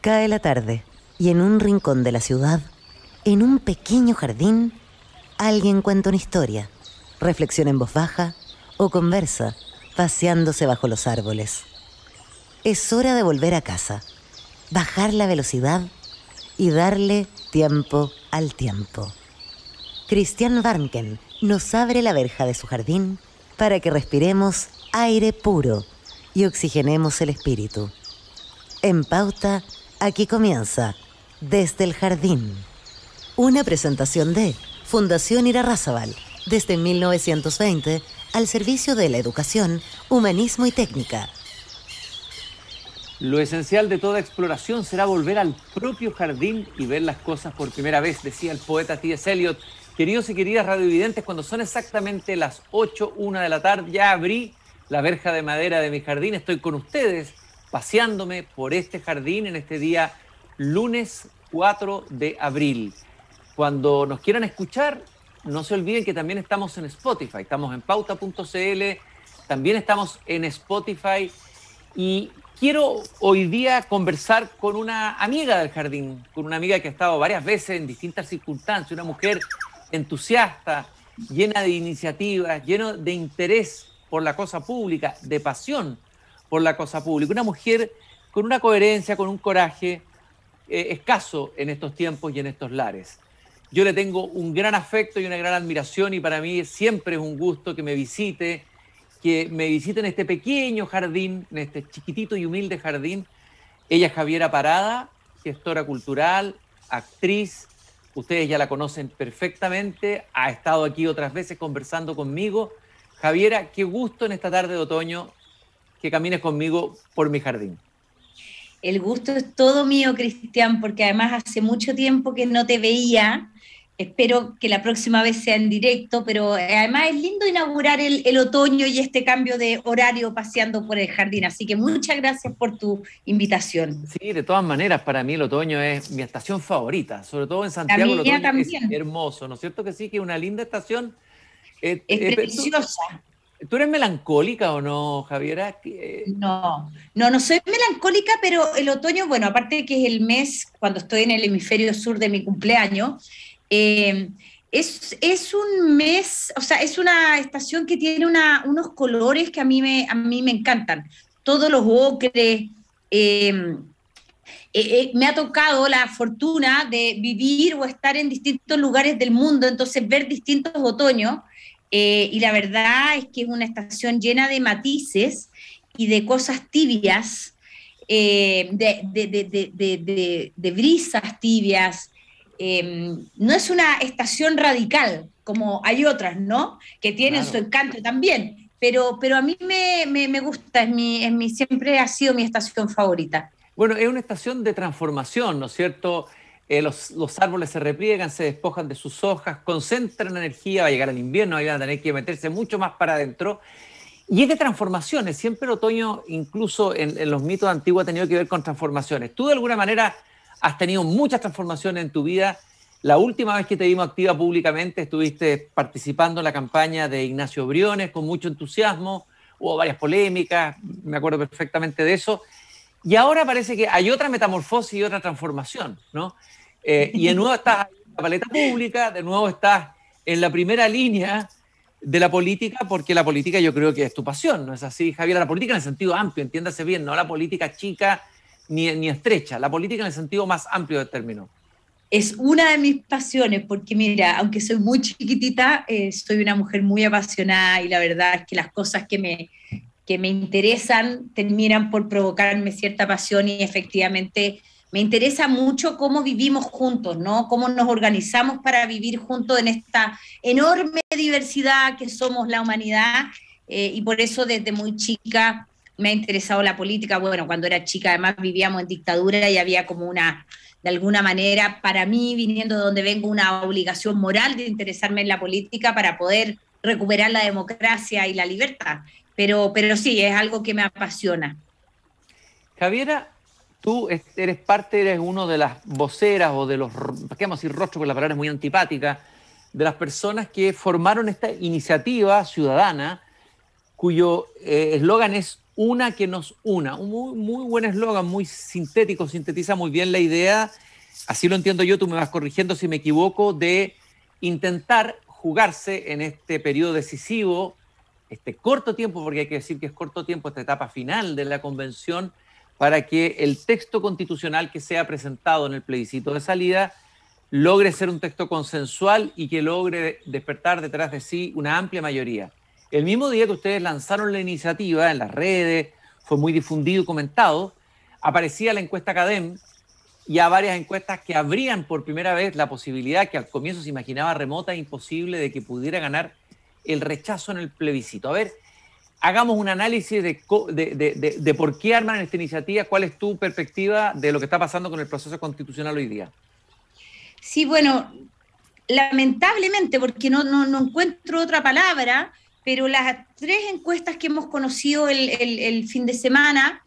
Cae la tarde y en un rincón de la ciudad, en un pequeño jardín, alguien cuenta una historia, reflexiona en voz baja o conversa, paseándose bajo los árboles. Es hora de volver a casa, bajar la velocidad y darle tiempo al tiempo. Christian Warnken nos abre la verja de su jardín para que respiremos aire puro y oxigenemos el espíritu. En Pauta, aquí comienza Desde el Jardín. Una presentación de Fundación Irarrázaval, desde 1920, al servicio de la educación, humanismo y técnica. Lo esencial de toda exploración será volver al propio jardín y ver las cosas por primera vez, decía el poeta T.S. Eliot. Queridos y queridas radiovidentes, cuando son exactamente las 8:01 de la tarde, ya abrí la verja de madera de mi jardín. Estoy con ustedes, paseándome por este jardín en este día lunes 4 de abril. Cuando nos quieran escuchar, no se olviden que también estamos en Spotify. Estamos en pauta.cl, también estamos en Spotify. Y quiero hoy día conversar con una amiga del jardín, con una amiga que ha estado varias veces en distintas circunstancias, una mujer entusiasta, llena de iniciativas, llena de interés por la cosa pública, de pasión por la cosa pública. Una mujer con una coherencia, con un coraje escaso en estos tiempos y en estos lares. Yo le tengo un gran afecto y una gran admiración y para mí siempre es un gusto que me visite en este pequeño jardín, en este chiquitito y humilde jardín. Ella es Javiera Parada, gestora cultural, actriz. Ustedes ya la conocen perfectamente, ha estado aquí otras veces conversando conmigo. Javiera, qué gusto en esta tarde de otoño que camines conmigo por mi jardín. El gusto es todo mío, Cristian, porque además hace mucho tiempo que no te veía. Espero que la próxima vez sea en directo, pero además es lindo inaugurar el otoño y este cambio de horario paseando por el jardín. Así que muchas gracias por tu invitación. Sí, de todas maneras, para mí el otoño es mi estación favorita, sobre todo en Santiago. El otoño también es hermoso, ¿no es cierto que sí? Que es una linda estación. Es preciosa. ¿Tú eres melancólica o no, Javiera? No soy melancólica, pero el otoño, bueno, aparte de que es el mes cuando estoy en el hemisferio sur de mi cumpleaños, es un mes, o sea, es una estación que tiene unos colores que a mí me encantan. Todos los ocres. Me ha tocado la fortuna de vivir o estar en distintos lugares del mundo, entonces ver distintos otoños. Y la verdad es que es una estación llena de matices y de cosas tibias, de brisas tibias. No es una estación radical, como hay otras, ¿no? Que tienen su encanto también, pero a mí me gusta, siempre ha sido mi estación favorita. Bueno, es una estación de transformación, ¿no es cierto? Los árboles se repliegan, se despojan de sus hojas, concentran energía, va a llegar el invierno, ahí van a tener que meterse mucho más para adentro. Y es de transformaciones, siempre el otoño, incluso en los mitos antiguos, ha tenido que ver con transformaciones. Tú de alguna manera has tenido muchas transformaciones en tu vida. La última vez que te vimos activa públicamente estuviste participando en la campaña de Ignacio Briones con mucho entusiasmo, hubo varias polémicas, me acuerdo perfectamente de eso. Y ahora parece que hay otra metamorfosis y otra transformación, ¿no? Y de nuevo estás en la paleta pública, de nuevo estás en la primera línea de la política, porque la política yo creo que es tu pasión, ¿no es así, Javier? La política en el sentido amplio, entiéndase bien, no la política chica ni estrecha, la política en el sentido más amplio del término. Es una de mis pasiones, porque mira, aunque soy muy chiquitita, soy una mujer muy apasionada y la verdad es que las cosas que me interesan terminan por provocarme cierta pasión y efectivamente me interesa mucho cómo vivimos juntos, ¿no? Cómo nos organizamos para vivir juntos en esta enorme diversidad que somos la humanidad, y por eso desde muy chica me ha interesado la política. Bueno, cuando era chica además vivíamos en dictadura y había como de alguna manera, para mí, viniendo de donde vengo, una obligación moral de interesarme en la política para poder recuperar la democracia y la libertad. Pero sí, es algo que me apasiona. Javiera, tú eres uno de las voceras o de los, ¿qué vamos a decir rostro? Porque la palabra es muy antipática, de las personas que formaron esta iniciativa ciudadana cuyo eslogan es una que nos una. Un muy buen eslogan, muy sintético, sintetiza muy bien la idea, así lo entiendo yo, tú me vas corrigiendo si me equivoco, de intentar jugarse en este periodo decisivo, este corto tiempo, porque hay que decir que es corto tiempo, esta etapa final de la convención, para que el texto constitucional que sea presentado en el plebiscito de salida logre ser un texto consensual y que logre despertar detrás de sí una amplia mayoría. El mismo día que ustedes lanzaron la iniciativa en las redes, fue muy difundido y comentado, aparecía la encuesta CADEM y a varias encuestas que abrían por primera vez la posibilidad, que al comienzo se imaginaba remota e imposible, de que pudiera ganar el rechazo en el plebiscito. A ver, hagamos un análisis de por qué arman esta iniciativa, cuál es tu perspectiva de lo que está pasando con el proceso constitucional hoy día. Sí, bueno, lamentablemente, porque no encuentro otra palabra, pero las tres encuestas que hemos conocido el fin de semana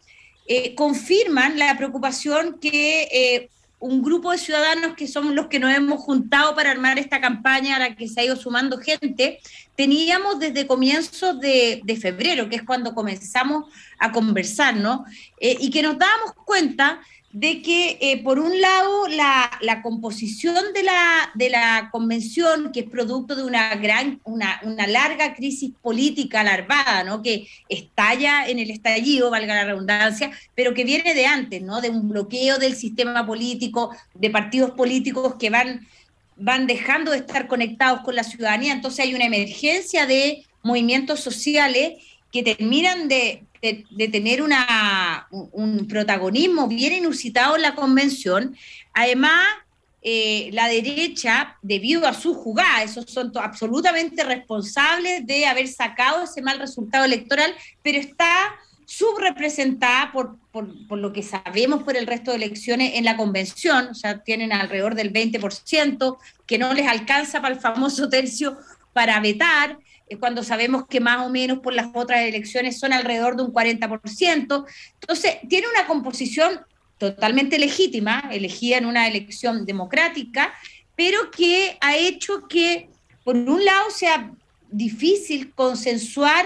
confirman la preocupación que un grupo de ciudadanos, que somos los que nos hemos juntado para armar esta campaña a la que se ha ido sumando gente, teníamos desde comienzos de febrero, que es cuando comenzamos a conversar, ¿no? Y que nos dábamos cuenta de que, por un lado, la composición de la convención, que es producto de una larga crisis política alarmada, ¿no?, que estalla en el estallido, valga la redundancia, pero que viene de antes, ¿no?, de un bloqueo del sistema político, de partidos políticos que van dejando de estar conectados con la ciudadanía. Entonces hay una emergencia de movimientos sociales que terminan de tener un protagonismo bien inusitado en la convención. Además, la derecha, debido a su jugada, esos son absolutamente responsables de haber sacado ese mal resultado electoral, pero está subrepresentada por lo que sabemos por el resto de elecciones en la convención. O sea, tienen alrededor del 20%, que no les alcanza para el famoso tercio para vetar, cuando sabemos que más o menos por las otras elecciones son alrededor de un 40%. Entonces, tiene una composición totalmente legítima, elegida en una elección democrática, pero que ha hecho que, por un lado, sea difícil consensuar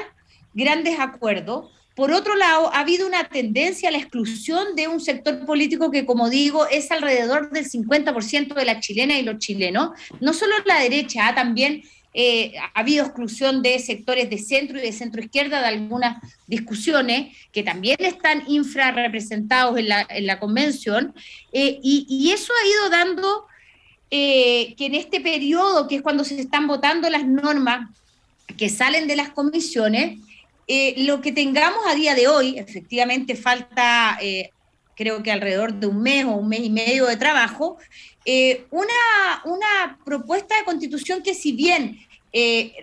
grandes acuerdos. Por otro lado, ha habido una tendencia a la exclusión de un sector político que, como digo, es alrededor del 50% de las chilenas y los chilenos. No solo la derecha, también ha habido exclusión de sectores de centro y de centro izquierda de algunas discusiones que también están infrarrepresentados en la convención, y eso ha ido dando que en este periodo, que es cuando se están votando las normas que salen de las comisiones, lo que tengamos a día de hoy, efectivamente falta creo que alrededor de un mes o un mes y medio de trabajo, una propuesta de constitución que, si bien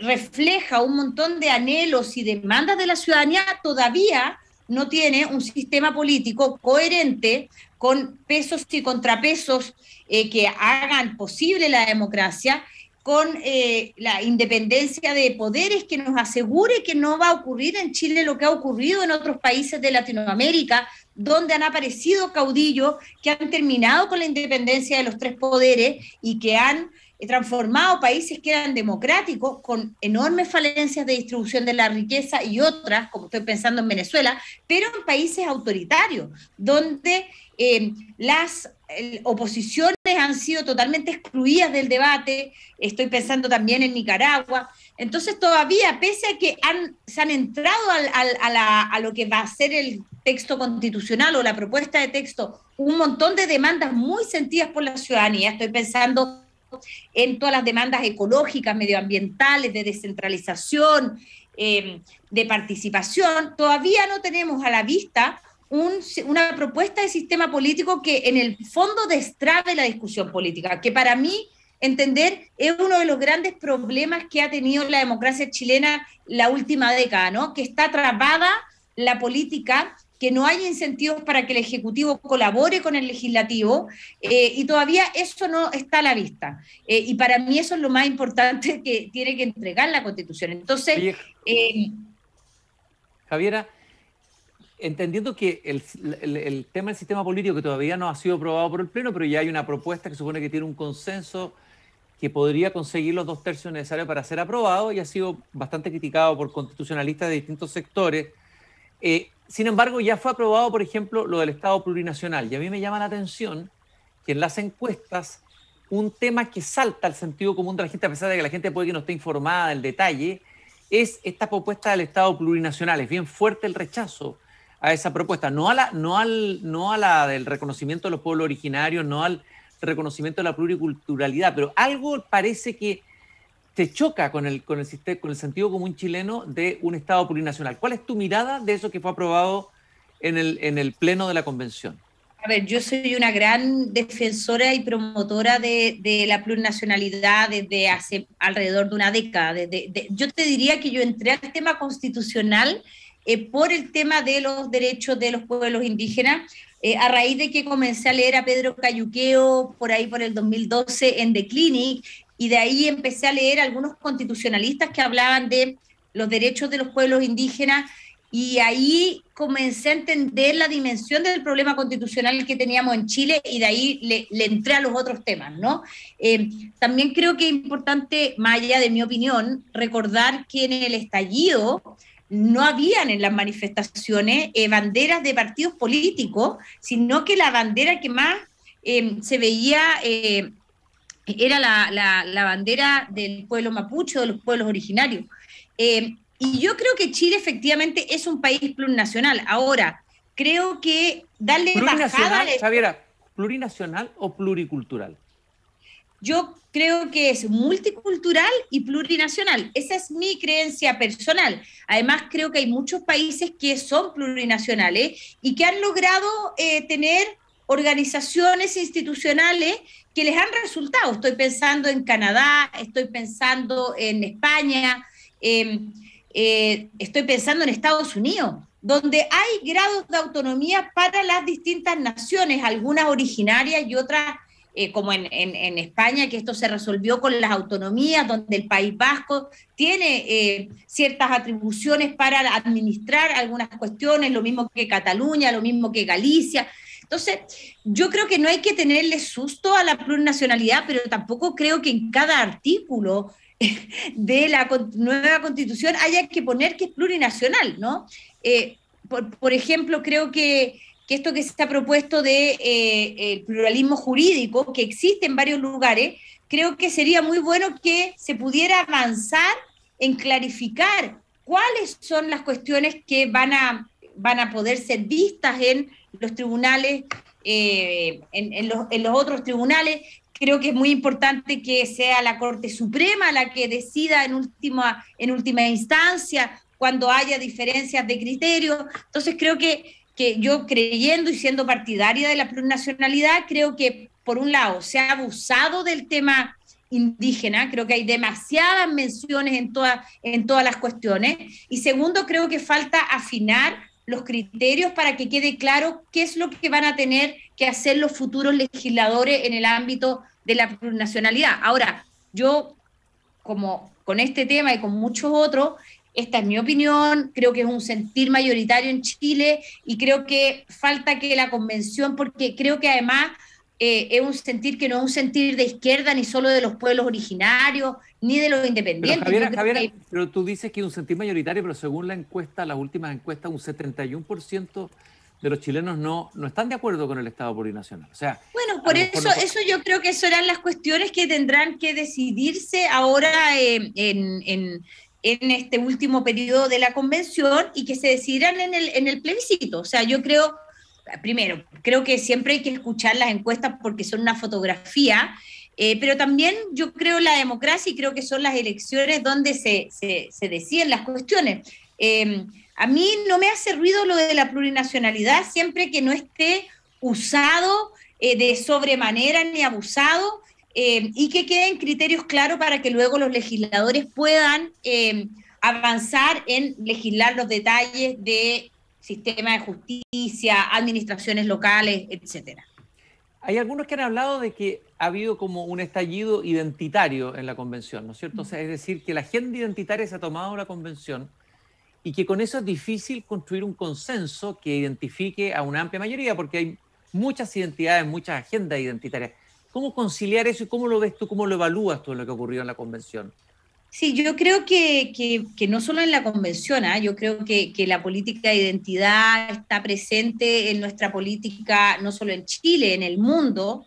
refleja un montón de anhelos y demandas de la ciudadanía, todavía no tiene un sistema político coherente, con pesos y contrapesos que hagan posible la democracia, con la independencia de poderes que nos asegure que no va a ocurrir en Chile lo que ha ocurrido en otros países de Latinoamérica, donde han aparecido caudillos que han terminado con la independencia de los tres poderes y que han transformado países que eran democráticos con enormes falencias de distribución de la riqueza y otras, como estoy pensando en Venezuela, pero en países autoritarios, donde las oposiciones han sido totalmente excluidas del debate. Estoy pensando también en Nicaragua. Entonces, todavía, pese a que se han entrado a lo que va a ser el texto constitucional o la propuesta de texto, un montón de demandas muy sentidas por la ciudadanía. Estoy pensando en todas las demandas ecológicas, medioambientales, de descentralización, de participación. Todavía no tenemos a la vista una propuesta de sistema político que en el fondo destrabe la discusión política, que para mí entender es uno de los grandes problemas que ha tenido la democracia chilena la última década, ¿no? Que está trabada la política, que no hay incentivos para que el Ejecutivo colabore con el Legislativo, y todavía eso no está a la vista. Y para mí eso es lo más importante que tiene que entregar la Constitución. Entonces, Javiera, entendiendo que el tema del sistema político, que todavía no ha sido aprobado por el Pleno, pero ya hay una propuesta que supone que tiene un consenso que podría conseguir los 2/3 necesarios para ser aprobado, y ha sido bastante criticado por constitucionalistas de distintos sectores. Sin embargo, ya fue aprobado, por ejemplo, lo del Estado plurinacional. Y a mí me llama la atención que en las encuestas un tema que salta al sentido común de la gente, a pesar de que la gente puede que no esté informada del detalle, es esta propuesta del Estado plurinacional. Es bien fuerte el rechazo a esa propuesta, no a la del reconocimiento de los pueblos originarios, no al reconocimiento de la pluriculturalidad, pero algo parece que te choca con el sentido común chileno de un Estado plurinacional. ¿Cuál es tu mirada de eso que fue aprobado en el Pleno de la Convención? A ver, yo soy una gran defensora y promotora de la plurinacionalidad desde hace alrededor de una década. Yo te diría que yo entré al tema constitucional por el tema de los derechos de los pueblos indígenas, a raíz de que comencé a leer a Pedro Cayuqueo por ahí por el 2012 en The Clinic, y de ahí empecé a leer algunos constitucionalistas que hablaban de los derechos de los pueblos indígenas, y ahí comencé a entender la dimensión del problema constitucional que teníamos en Chile, y de ahí le entré a los otros temas, ¿no? También creo que es importante, más allá de mi opinión, recordar que en el estallido no habían en las manifestaciones banderas de partidos políticos, sino que la bandera que más se veía era la bandera del pueblo mapuche, de los pueblos originarios. Y yo creo que Chile efectivamente es un país plurinacional. Ahora, creo que darle bajada... Javiera, ¿plurinacional o pluricultural? Yo creo que es multicultural y plurinacional. Esa es mi creencia personal. Además, creo que hay muchos países que son plurinacionales y que han logrado tener organizaciones institucionales que les han resultado. Estoy pensando en Canadá, estoy pensando en España, estoy pensando en Estados Unidos, donde hay grados de autonomía para las distintas naciones, algunas originarias y otras, como en España, que esto se resolvió con las autonomías, donde el País Vasco tiene ciertas atribuciones para administrar algunas cuestiones, lo mismo que Cataluña, lo mismo que Galicia. Entonces, yo creo que no hay que tenerle susto a la plurinacionalidad, pero tampoco creo que en cada artículo de la nueva Constitución haya que poner que es plurinacional, ¿no? Por ejemplo, creo que esto que se ha propuesto de el pluralismo jurídico, que existe en varios lugares, creo que sería muy bueno que se pudiera avanzar en clarificar cuáles son las cuestiones que van a poder ser vistas en los tribunales, en los otros tribunales. Creo que es muy importante que sea la Corte Suprema la que decida en última instancia cuando haya diferencias de criterio. Entonces creo que yo, creyendo y siendo partidaria de la plurinacionalidad, creo que por un lado se ha abusado del tema indígena, creo que hay demasiadas menciones en todas las cuestiones, y segundo, creo que falta afinar los criterios para que quede claro qué es lo que van a tener que hacer los futuros legisladores en el ámbito de la plurinacionalidad. Ahora, yo, como con este tema y con muchos otros, esta es mi opinión, creo que es un sentir mayoritario en Chile, y creo que falta que la convención, porque creo que además es un sentir que no es un sentir de izquierda, ni solo de los pueblos originarios, ni de los independientes. Pero Javiera, pero tú dices que es un sentir mayoritario, pero según la encuesta, las últimas encuestas, un 71% de los chilenos no están de acuerdo con el Estado plurinacional. O sea, bueno, por eso yo creo que serán las cuestiones que tendrán que decidirse ahora en este último periodo de la convención, y que se decidirán en el plebiscito. O sea, yo creo, primero, creo que siempre hay que escuchar las encuestas porque son una fotografía, pero también yo creo en la democracia, y creo que son las elecciones donde se deciden las cuestiones. A mí no me hace ruido lo de la plurinacionalidad siempre que no esté usado de sobremanera ni abusado, y que queden criterios claros para que luego los legisladores puedan avanzar en legislar los detalles de sistema de justicia, administraciones locales, etcétera. Hay algunos que han hablado de que ha habido como un estallido identitario en la convención, ¿no es cierto? O sea, es decir, que la agenda identitaria se ha tomado en la convención y que con eso es difícil construir un consenso que identifique a una amplia mayoría, porque hay muchas identidades, muchas agendas identitarias. ¿Cómo conciliar eso y cómo lo ves tú, cómo lo evalúas tú en lo que ocurrió en la convención? Sí, yo creo que no solo en la convención, ¿ah? Yo creo que la política de identidad está presente en nuestra política, no solo en Chile, en el mundo.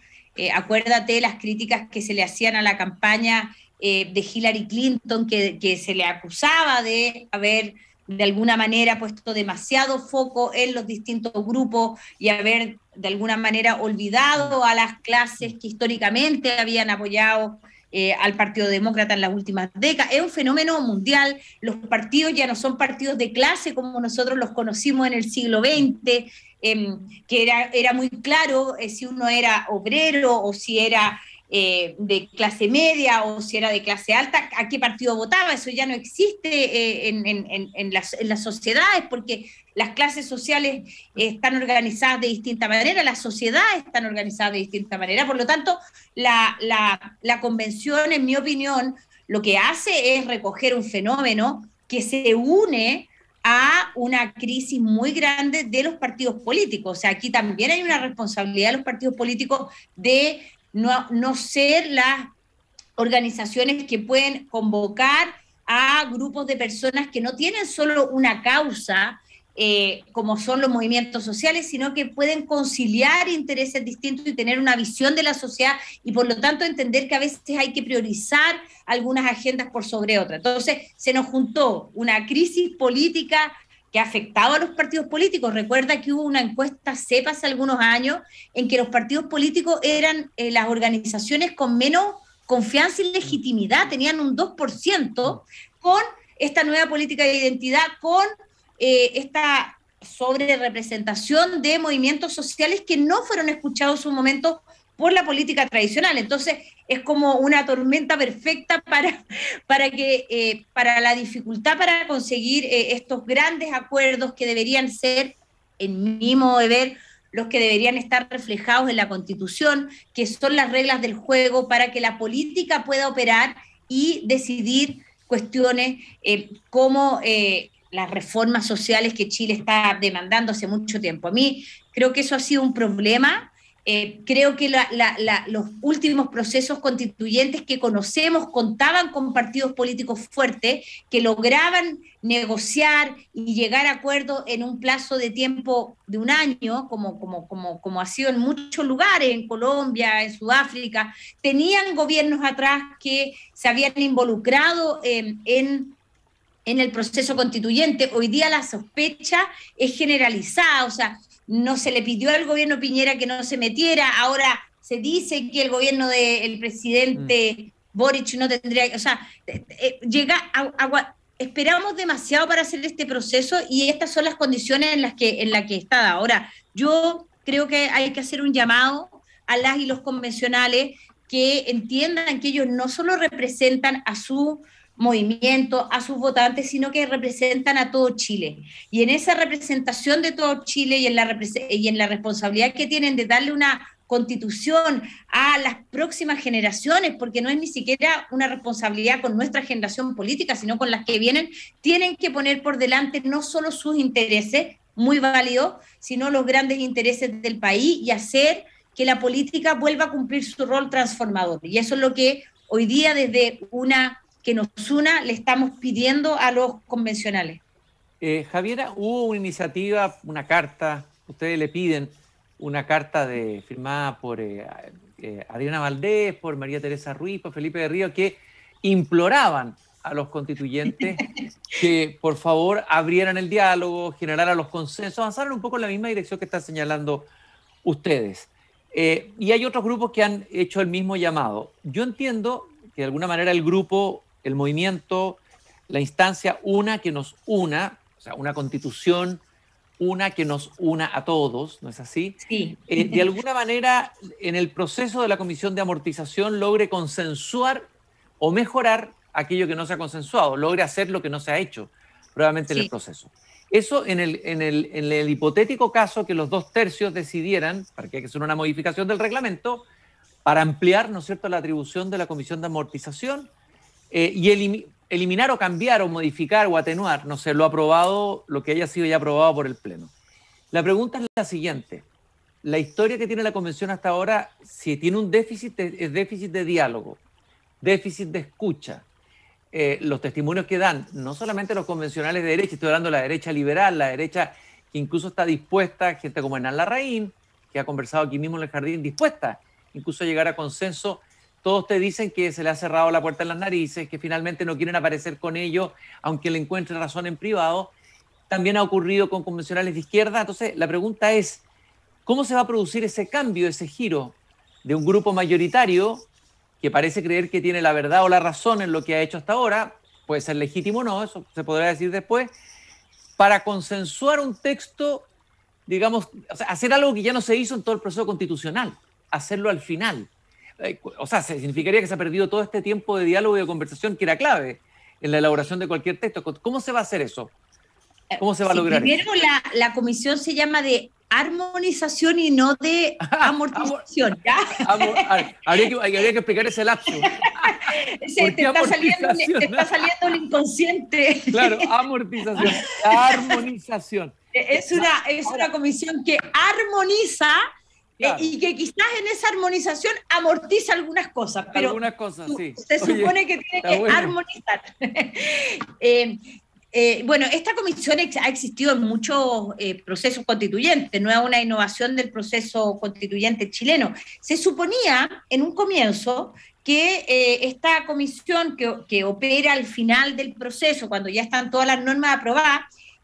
Acuérdate las críticas que se le hacían a la campaña de Hillary Clinton, que se le acusaba de haber de alguna manera puesto demasiado foco en los distintos grupos y haber de alguna manera olvidado a las clases que históricamente habían apoyado al Partido Demócrata en las últimas décadas. Es un fenómeno mundial. Los partidos ya no son partidos de clase como nosotros los conocimos en el siglo XX, que era muy claro si uno era obrero o si era de clase media o si era de clase alta, a qué partido votaba. Eso ya no existe en las sociedades, porque las clases sociales están organizadas de distinta manera, las sociedades están organizadas de distinta manera. Por lo tanto, la convención, en mi opinión, lo que hace es recoger un fenómeno que se une a una crisis muy grande de los partidos políticos. O sea, aquí también hay una responsabilidad de los partidos políticos de no ser las organizaciones que pueden convocar a grupos de personas que no tienen solo una causa, como son los movimientos sociales, sino que pueden conciliar intereses distintos y tener una visión de la sociedad y por lo tanto entender que a veces hay que priorizar algunas agendas por sobre otras. Entonces se nos juntó una crisis política que ha afectado a los partidos políticos. Recuerda que hubo una encuesta CEP hace algunos años en que los partidos políticos eran las organizaciones con menos confianza y legitimidad, tenían un 2% con esta nueva política de identidad, con esta sobre representación de movimientos sociales que no fueron escuchados en su momento por la política tradicional. Entonces es como una tormenta perfecta para la dificultad para conseguir estos grandes acuerdos que deberían ser, en mi modo de ver, los que deberían estar reflejados en la Constitución, que son las reglas del juego para que la política pueda operar y decidir cuestiones como las reformas sociales que Chile está demandando hace mucho tiempo. A mí creo que eso ha sido un problema. Creo que los últimos procesos constituyentes que conocemos contaban con partidos políticos fuertes que lograban negociar y llegar a acuerdos en un plazo de tiempo de un año, como ha sido en muchos lugares, en Colombia, en Sudáfrica. Tenían gobiernos atrás que se habían involucrado en el proceso constituyente. Hoy día la sospecha es generalizada, o sea, no se le pidió al gobierno Piñera que no se metiera, ahora se dice que el gobierno del presidente Boric no tendría, o sea, esperamos demasiado para hacer este proceso y estas son las condiciones en las que está. Ahora, yo creo que hay que hacer un llamado a las y los convencionales que entiendan que ellos no solo representan a su movimiento, a sus votantes, sino que representan a todo Chile. Y en esa representación de todo Chile y en la responsabilidad que tienen de darle una constitución a las próximas generaciones, porque no es ni siquiera una responsabilidad con nuestra generación política, sino con las que vienen, tienen que poner por delante no solo sus intereses, muy válidos, sino los grandes intereses del país y hacer que la política vuelva a cumplir su rol transformador. Y eso es lo que hoy día desde una que nos una, le estamos pidiendo a los convencionales. Javiera, hubo una iniciativa, una carta, ustedes le piden una carta firmada por Adriana Valdés, por María Teresa Ruiz, por Felipe de Río, que imploraban a los constituyentes que por favor abrieran el diálogo, generaran los consensos, avanzaran un poco en la misma dirección que están señalando ustedes. Y hay otros grupos que han hecho el mismo llamado. Yo entiendo que de alguna manera el grupo, el movimiento, la instancia, una que nos una, o sea, una constitución, una que nos una a todos, ¿no es así? Sí. De alguna manera, en el proceso de la Comisión de Amortización logre consensuar o mejorar aquello que no se ha consensuado, logre hacer lo que no se ha hecho, probablemente en el proceso. Eso en el hipotético caso que los 2/3 decidieran, para que hay que hacer una modificación del reglamento, para ampliar, ¿no es cierto?, la atribución de la Comisión de Amortización y eliminar o cambiar o modificar o atenuar, no sé, lo aprobado, lo que haya sido ya aprobado por el Pleno. La pregunta es la siguiente. La historia que tiene la Convención hasta ahora, si tiene un déficit, es déficit de diálogo, déficit de escucha. los testimonios que dan, no solamente los convencionales de derecha, estoy hablando de la derecha liberal, la derecha que incluso está dispuesta, gente como Hernán Larraín, que ha conversado aquí mismo en el jardín, dispuesta incluso a llegar a consenso. Todos te dicen que se le ha cerrado la puerta en las narices, que finalmente no quieren aparecer con ellos, aunque le encuentren razón en privado. También ha ocurrido con convencionales de izquierda. Entonces, la pregunta es, ¿cómo se va a producir ese cambio, ese giro de un grupo mayoritario que parece creer que tiene la verdad o la razón en lo que ha hecho hasta ahora, puede ser legítimo o no, eso se podrá decir después, para consensuar un texto, digamos, o sea, hacer algo que ya no se hizo en todo el proceso constitucional, hacerlo al final? O sea, significaría que se ha perdido todo este tiempo de diálogo y de conversación que era clave en la elaboración de cualquier texto. ¿Cómo se va a hacer eso? ¿Cómo se va a lograr primero eso? la comisión se llama de armonización y no de amortización, ¿ya? Habría que explicar ese lapso. Te está saliendo el inconsciente. Claro, amortización, armonización. Es una comisión que armoniza, claro, y que quizás en esa armonización amortiza algunas cosas, pero algunas cosas, sí. Se supone que tiene que armonizar. Bueno, esta comisión ha existido en muchos procesos constituyentes, no es una innovación del proceso constituyente chileno. Se suponía en un comienzo que esta comisión que opera al final del proceso, cuando ya están todas las normas aprobadas,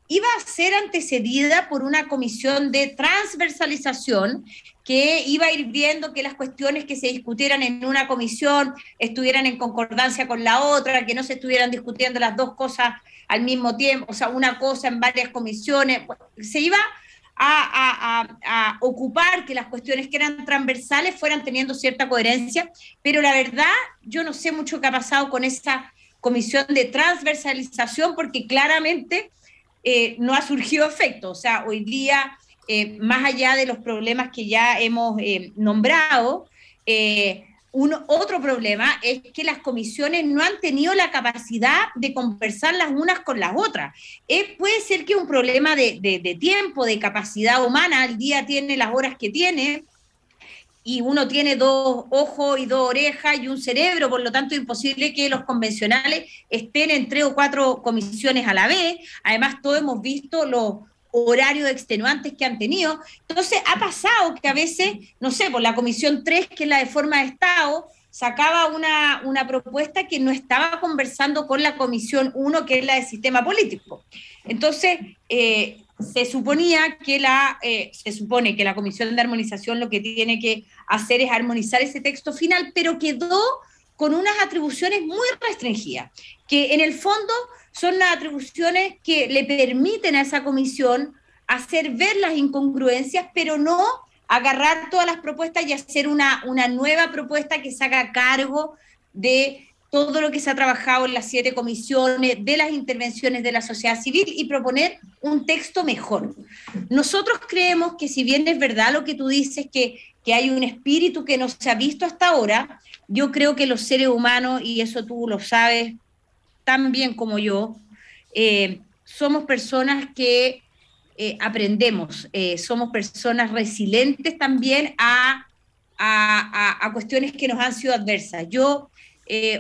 iba a ser antecedida por una comisión de transversalización que iba a ir viendo que las cuestiones que se discutieran en una comisión estuvieran en concordancia con la otra, que no se estuvieran discutiendo las dos cosas al mismo tiempo, o sea, una cosa en varias comisiones. Se iba a ocupar que las cuestiones que eran transversales fueran teniendo cierta coherencia, pero la verdad, yo no sé mucho qué ha pasado con esa comisión de transversalización, porque claramente no ha surgido efecto. O sea, hoy día, más allá de los problemas que ya hemos nombrado, otro problema es que las comisiones no han tenido la capacidad de conversar las unas con las otras. Puede ser que un problema de tiempo, de capacidad humana. El día tiene las horas que tiene, y uno tiene 2 ojos y 2 orejas y un cerebro, por lo tanto es imposible que los convencionales estén en 3 o 4 comisiones a la vez. Además, todos hemos visto los horarios extenuantes que han tenido. Entonces, ha pasado que a veces, no sé, por la comisión 3, que es la de forma de Estado, sacaba una propuesta que no estaba conversando con la comisión 1, que es la de sistema político. Entonces, se supone que la comisión de armonización lo que tiene que hacer es armonizar ese texto final, pero quedó con unas atribuciones muy restringidas, que en el fondo son las atribuciones que le permiten a esa comisión hacer ver las incongruencias, pero no agarrar todas las propuestas y hacer una nueva propuesta que se haga cargo de todo lo que se ha trabajado en las 7 comisiones, de las intervenciones de la sociedad civil, y proponer un texto mejor. Nosotros creemos que, si bien es verdad lo que tú dices, que hay un espíritu que no se ha visto hasta ahora, yo creo que los seres humanos, y eso tú lo sabes tan bien como yo, somos personas que aprendemos, somos personas resilientes también a cuestiones que nos han sido adversas. Yo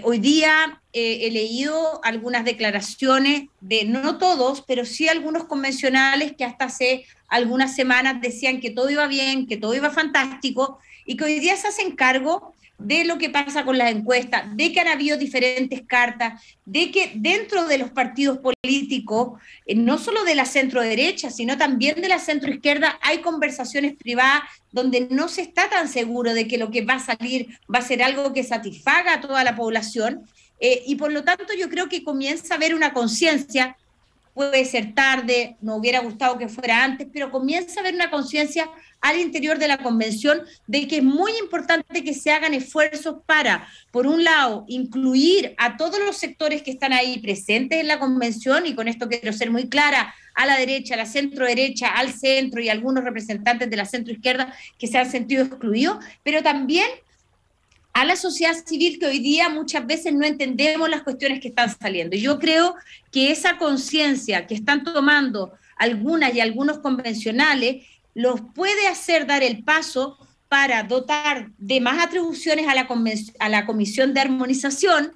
hoy día he leído algunas declaraciones de, no todos, pero sí algunos convencionales que hasta hace algunas semanas decían que todo iba bien, que todo iba fantástico, y que hoy día se hacen cargo de lo que pasa con las encuestas, de que han habido diferentes cartas, de que dentro de los partidos políticos, no solo de la centro derecha, sino también de la centro izquierda, hay conversaciones privadas donde no se está tan seguro de que lo que va a salir va a ser algo que satisfaga a toda la población, y por lo tanto yo creo que comienza a haber una conciencia. Puede ser tarde, nos hubiera gustado que fuera antes, pero comienza a haber una conciencia al interior de la convención de que es muy importante que se hagan esfuerzos para, por un lado, incluir a todos los sectores que están ahí presentes en la convención, y con esto quiero ser muy clara, a la derecha, a la centro derecha, al centro y algunos representantes de la centro izquierda que se han sentido excluidos, pero también a la sociedad civil, que hoy día muchas veces no entendemos las cuestiones que están saliendo. Y yo creo que esa conciencia que están tomando algunas y algunos convencionales los puede hacer dar el paso para dotar de más atribuciones a la comisión de armonización,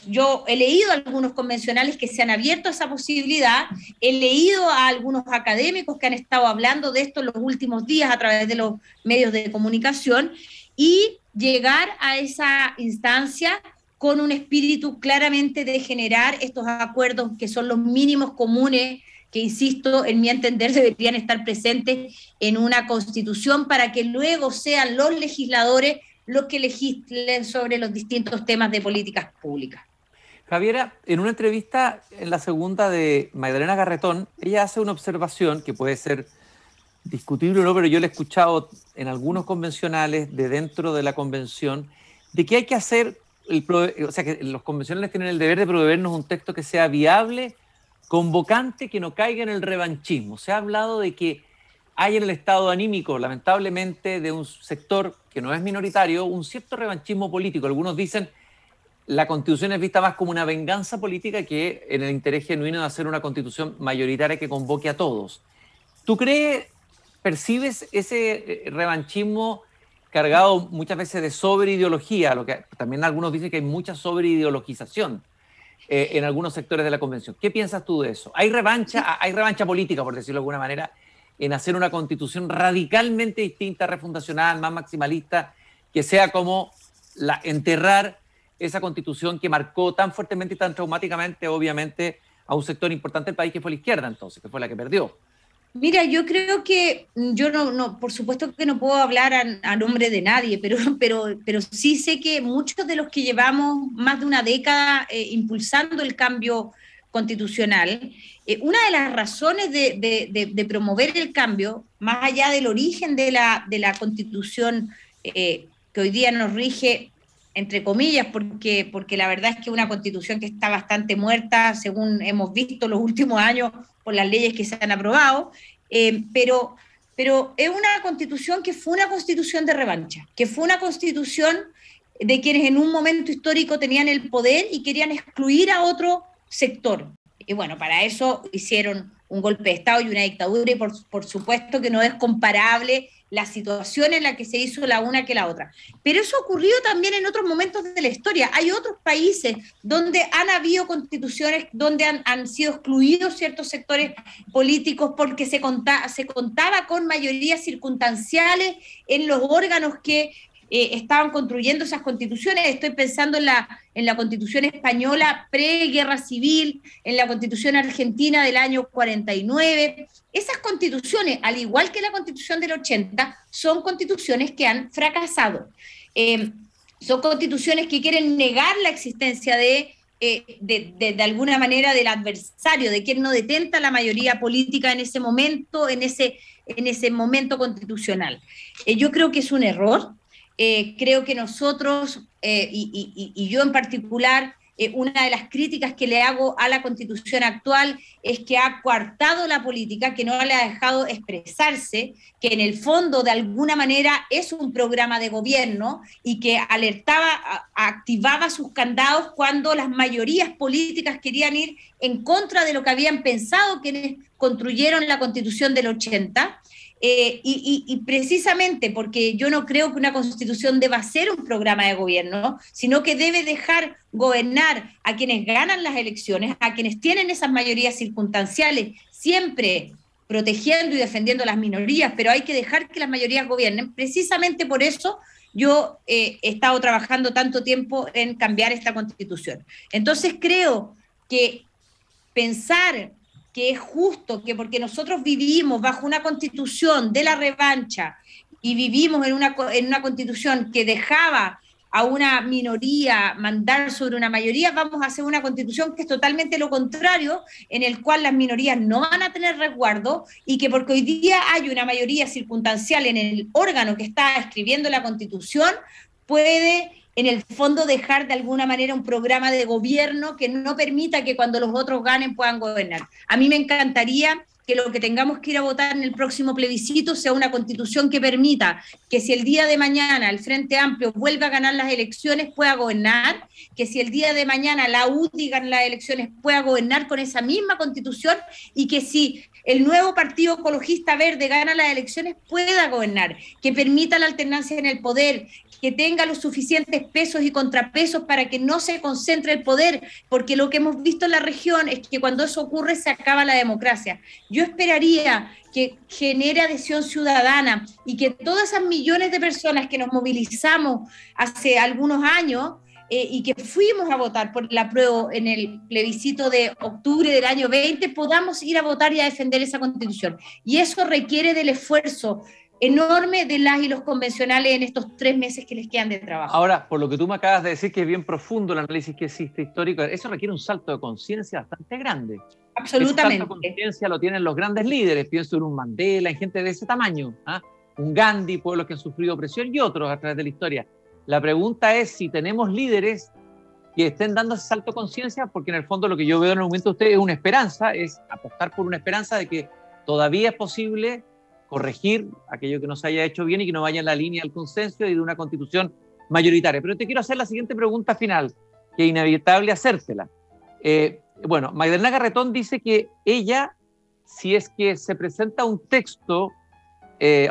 yo he leído a algunos convencionales que se han abierto a esa posibilidad, he leído a algunos académicos que han estado hablando de esto en los últimos días a través de los medios de comunicación, y llegar a esa instancia con un espíritu claramente de generar estos acuerdos que son los mínimos comunes que, insisto, en mi entender deberían estar presentes en una constitución para que luego sean los legisladores los que legislen sobre los distintos temas de políticas públicas. Javiera, en una entrevista en la segunda de Magdalena Garretón, ella hace una observación que puede ser discutible o no, pero yo la he escuchado en algunos convencionales de dentro de la convención, de que hay que hacer, o sea, que los convencionales tienen el deber de proveernos un texto que sea viable, convocante, que no caiga en el revanchismo. Se ha hablado de que hay en el estado anímico, lamentablemente, de un sector que no es minoritario, un cierto revanchismo político. Algunos dicen la Constitución es vista más como una venganza política que en el interés genuino de hacer una Constitución mayoritaria que convoque a todos. ¿Tú percibes ese revanchismo cargado muchas veces de sobreideología? Lo que también algunos dicen que hay mucha sobreideologización en algunos sectores de la Convención. ¿Qué piensas tú de eso? ¿Hay revancha política, por decirlo de alguna manera, en hacer una Constitución radicalmente distinta, refundacional, más maximalista, que sea como enterrar esa Constitución que marcó tan fuertemente y tan traumáticamente, obviamente, a un sector importante del país, que fue la izquierda entonces, que fue la que perdió? Mira, yo creo que yo no, por supuesto que no puedo hablar a nombre de nadie, pero sí sé que muchos de los que llevamos más de una década impulsando el cambio constitucional, una de las razones de promover el cambio, más allá del origen de la Constitución que hoy día nos rige, entre comillas, porque la verdad es que una Constitución que está bastante muerta, según hemos visto los últimos años, por las leyes que se han aprobado, pero es una Constitución que fue una Constitución de revancha, que fue una Constitución de quienes en un momento histórico tenían el poder y querían excluir a otro sector. Y bueno, para eso hicieron un golpe de Estado y una dictadura, y por supuesto que no es comparable la situación en la que se hizo la una que la otra. Pero eso ocurrió también en otros momentos de la historia. Hay otros países donde han habido constituciones, donde han sido excluidos ciertos sectores políticos porque se contaba con mayorías circunstanciales en los órganos que estaban construyendo esas constituciones. Estoy pensando en la Constitución española pre-guerra civil, en la Constitución argentina del año 49. Esas constituciones, al igual que la Constitución del 80, son constituciones que han fracasado. Son constituciones que quieren negar la existencia de alguna manera del adversario, de quien no detenta la mayoría política en ese momento, en ese momento constitucional. Yo creo que es un error. Creo que nosotros, y yo en particular, una de las críticas que le hago a la Constitución actual es que ha coartado la política, que no le ha dejado expresarse, que en el fondo de alguna manera es un programa de gobierno y que activaba sus candados cuando las mayorías políticas querían ir en contra de lo que habían pensado quienes construyeron la Constitución del 80. Y precisamente porque yo no creo que una Constitución deba ser un programa de gobierno, sino que debe dejar gobernar a quienes ganan las elecciones, a quienes tienen esas mayorías circunstanciales, siempre protegiendo y defendiendo las minorías, pero hay que dejar que las mayorías gobiernen. Precisamente por eso yo he estado trabajando tanto tiempo en cambiar esta Constitución. Entonces creo que pensar que es justo, que porque nosotros vivimos bajo una Constitución de la revancha y vivimos en una Constitución que dejaba a una minoría mandar sobre una mayoría, vamos a hacer una Constitución que es totalmente lo contrario, en el cual las minorías no van a tener resguardo, y que porque hoy día hay una mayoría circunstancial en el órgano que está escribiendo la Constitución, puede en el fondo dejar de alguna manera un programa de gobierno que no permita que cuando los otros ganen puedan gobernar. A mí me encantaría que lo que tengamos que ir a votar en el próximo plebiscito sea una constitución que permita que si el día de mañana el Frente Amplio vuelve a ganar las elecciones pueda gobernar, que si el día de mañana la UDI gana las elecciones pueda gobernar con esa misma constitución, y que si el nuevo Partido Ecologista Verde gana las elecciones pueda gobernar, que permita la alternancia en el poder, que tenga los suficientes pesos y contrapesos para que no se concentre el poder, porque lo que hemos visto en la región es que cuando eso ocurre se acaba la democracia. Yo esperaría que genere adhesión ciudadana y que todas esas millones de personas que nos movilizamos hace algunos años y que fuimos a votar por el apruebo en el plebiscito de octubre del año 20, podamos ir a votar y a defender esa Constitución. Y eso requiere del esfuerzo enorme de las y los convencionales en estos 3 meses que les quedan de trabajo. Ahora, por lo que tú me acabas de decir, que es bien profundo el análisis que existe histórico, eso requiere un salto de conciencia bastante grande. Absolutamente. Ese salto de conciencia lo tienen los grandes líderes, pienso en un Mandela, en gente de ese tamaño, ¿ah? Un Gandhi, pueblos que han sufrido opresión y otros a través de la historia. La pregunta es si tenemos líderes que estén dando ese salto de conciencia, porque en el fondo lo que yo veo en el momento de ustedes es una esperanza, es apostar por una esperanza de que todavía es posible corregir aquello que no se haya hecho bien y que no vaya en la línea del consenso y de una constitución mayoritaria. Pero te quiero hacer la siguiente pregunta final, que es inevitable hacértela. Bueno, Magdalena Garretón dice que ella, si es que se presenta un texto,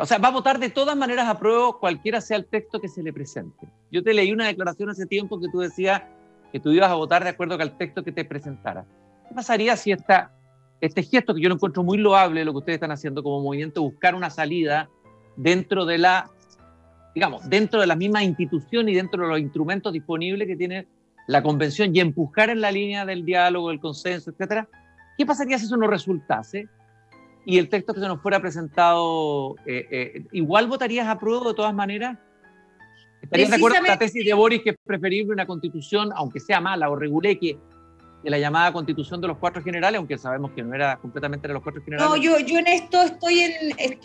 o sea, va a votar de todas maneras a prueba cualquiera sea el texto que se le presente. Yo te leí una declaración hace tiempo que tú decías que tú ibas a votar de acuerdo con el texto que te presentara. ¿Qué pasaría si este gesto, que yo lo encuentro muy loable, lo que ustedes están haciendo como movimiento, buscar una salida dentro de la, digamos, dentro de la misma institución y dentro de los instrumentos disponibles que tiene la convención y empujar en la línea del diálogo, del consenso, etcétera? ¿Qué pasaría si eso no resultase y el texto que se nos fuera presentado, igual votarías a prueba de todas maneras? ¿Estarías de acuerdo con la tesis de Boris que es preferible una constitución, aunque sea mala o regulé, que la llamada constitución de los 4 generales, aunque sabemos que no era completamente de los 4 generales? No, yo en esto estoy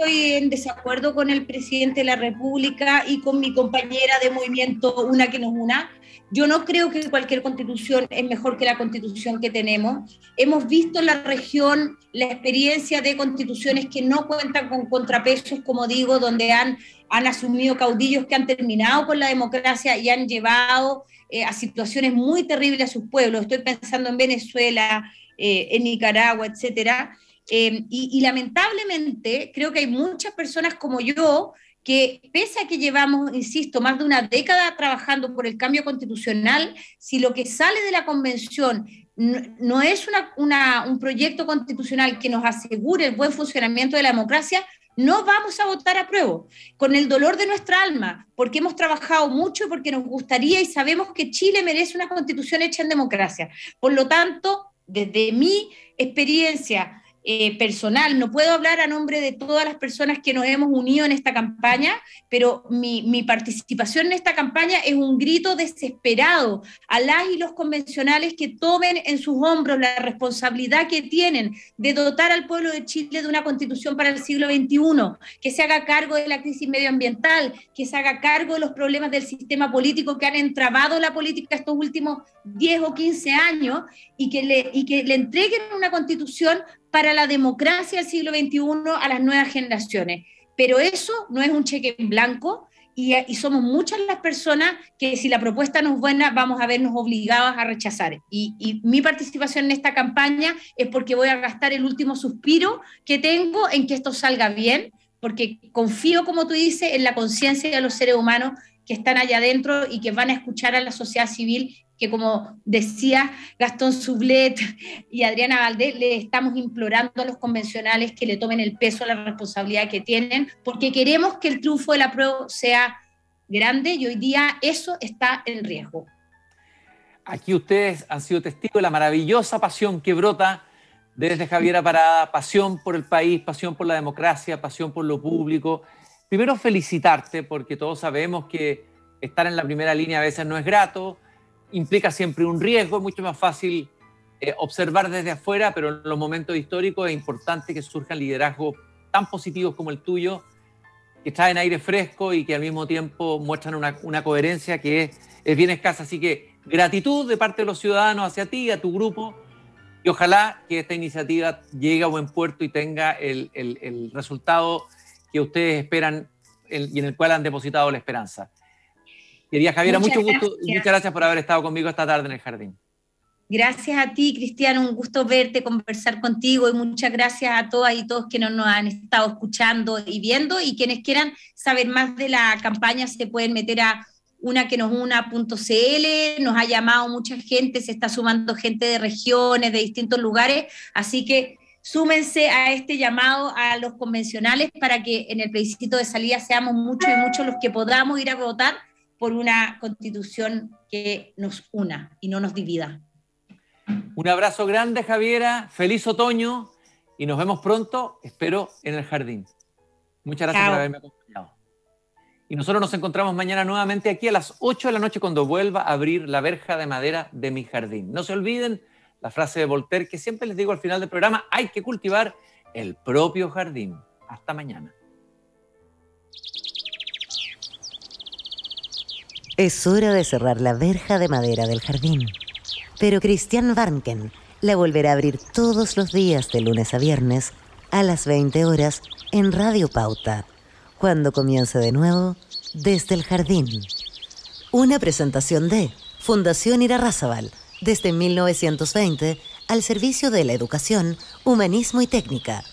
en desacuerdo con el presidente de la República y con mi compañera de movimiento Una que nos una. Yo no creo que cualquier constitución es mejor que la constitución que tenemos. Hemos visto en la región la experiencia de constituciones que no cuentan con contrapesos, como digo, donde han asumido caudillos que han terminado con la democracia y han llevado a situaciones muy terribles a sus pueblos. Estoy pensando en Venezuela, en Nicaragua, etcétera. Y lamentablemente creo que hay muchas personas como yo que, pese a que llevamos, insisto, más de una década trabajando por el cambio constitucional, si lo que sale de la convención no es un proyecto constitucional que nos asegure el buen funcionamiento de la democracia, no vamos a votar a prueba, con el dolor de nuestra alma, porque hemos trabajado mucho y porque nos gustaría y sabemos que Chile merece una constitución hecha en democracia. Por lo tanto, desde mi experiencia personal, no puedo hablar a nombre de todas las personas que nos hemos unido en esta campaña, pero mi participación en esta campaña es un grito desesperado a las y los convencionales que tomen en sus hombros la responsabilidad que tienen de dotar al pueblo de Chile de una constitución para el siglo XXI, que se haga cargo de la crisis medioambiental, que se haga cargo de los problemas del sistema político que han entrabado la política estos últimos 10 o 15 años y que le entreguen una constitución para la democracia del siglo XXI a las nuevas generaciones. Pero eso no es un cheque en blanco y somos muchas las personas que, si la propuesta no es buena, vamos a vernos obligadas a rechazar. Y mi participación en esta campaña es porque voy a gastar el último suspiro que tengo en que esto salga bien, porque confío, como tú dices, en la conciencia de los seres humanos que están allá adentro y que van a escuchar a la sociedad civil, que, como decía Gastón Sublet y Adriana Valdés, le estamos implorando a los convencionales que le tomen el peso, la responsabilidad que tienen, porque queremos que el triunfo del apruebo sea grande y hoy día eso está en riesgo. Aquí ustedes han sido testigos de la maravillosa pasión que brota desde Javiera Parada, pasión por el país, pasión por la democracia, pasión por lo público. Primero, felicitarte, porque todos sabemos que estar en la primera línea a veces no es grato, implica siempre un riesgo, es mucho más fácil observar desde afuera, pero en los momentos históricos es importante que surjan liderazgos tan positivos como el tuyo, que traen aire fresco y que al mismo tiempo muestran una coherencia que es bien escasa. Así que gratitud de parte de los ciudadanos hacia ti, a tu grupo, Y ojalá que esta iniciativa llegue a buen puerto y tenga el resultado que ustedes esperan y en el cual han depositado la esperanza. Querida Javiera, mucho gusto y muchas gracias por haber estado conmigo esta tarde en el jardín. Gracias a ti, Cristiano, un gusto verte, conversar contigo y muchas gracias a todas y todos que nos han estado escuchando y viendo, y quienes quieran saber más de la campaña se pueden meter a unaquenosuna.cl. Nos ha llamado mucha gente, se está sumando gente de regiones, de distintos lugares, así que súmense a este llamado a los convencionales para que en el plebiscito de salida seamos muchos y muchos los que podamos ir a votar por una constitución que nos una y no nos divida. Un abrazo grande, Javiera, feliz otoño y nos vemos pronto, espero, en el jardín. Muchas gracias por haberme acompañado. Y nosotros nos encontramos mañana nuevamente aquí a las 8 de la noche cuando vuelva a abrir la verja de madera de mi jardín. No se olviden la frase de Voltaire que siempre les digo al final del programa: hay que cultivar el propio jardín. Hasta mañana. Es hora de cerrar la verja de madera del jardín. Pero Christian Warnken la volverá a abrir todos los días de lunes a viernes a las 20 horas en Radio Pauta, cuando comience de nuevo Desde el Jardín. Una presentación de Fundación Irarrázaval, desde 1920 al servicio de la educación, humanismo y técnica.